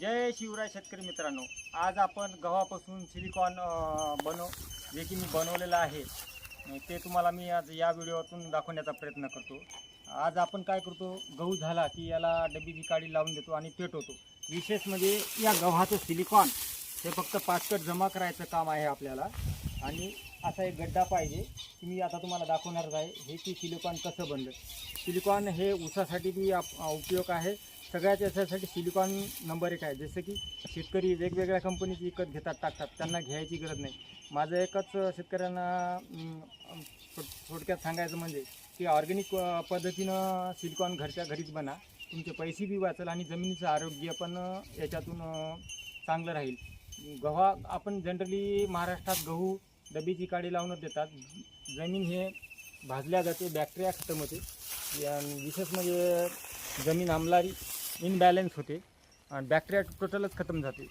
जय शिवराय शेतकरी मित्रांनो, आज आपण गव्हापासून सिलिकॉन जे की मी बनवलेलं आहे ते तुम्हाला मी आज या व्हिडिओतून दाखवण्याचा प्रयत्न करतो. आज आपण काय करतो, गहू झाला की याला डबीची काडी लावून देतो आणि पेटवतो. विशेष म्हणजे या गव्हाचं सिलिकॉन हे फक्त पाचकट जमा करायचं काम आहे आपल्याला. आणि असा एक गड्डा पाहिजे की मी आता तुम्हाला दाखवणारच आहे हे की सिलिकॉन कसं बनलं. सिलिकॉन हे ऊसासाठी बी उपयोग आहे. सगळ्याच याच्यासाठी सिलिकॉन नंबर 1 आहे. जसं की शेतकरी वेगवेगळ्या कंपनीची विकत घेतात, टाकतात, त्यांना घ्यायची गरज नाही. माझं एकच शेतकऱ्यांना थोडक्यात सांगायचं म्हणजे की ऑर्गॅनिक पद्धतीनं सिलिकॉन घरच्या घरीच बना. तुमचे पैसे बी वाचेल आणि जमिनीचं आरोग्य पण याच्यातून चांगलं राहील. गव्हा आपण जनरली महाराष्ट्रात गहू डबीची काडी लावूनच देतात. जमीन हे भाजल्या जाते, बॅक्टेरिया खतम होते. विशेष म्हणजे जमीन आम्लारी इनबॅलन्स होते आणि बॅक्टेरिया टोटलच खतम जाते.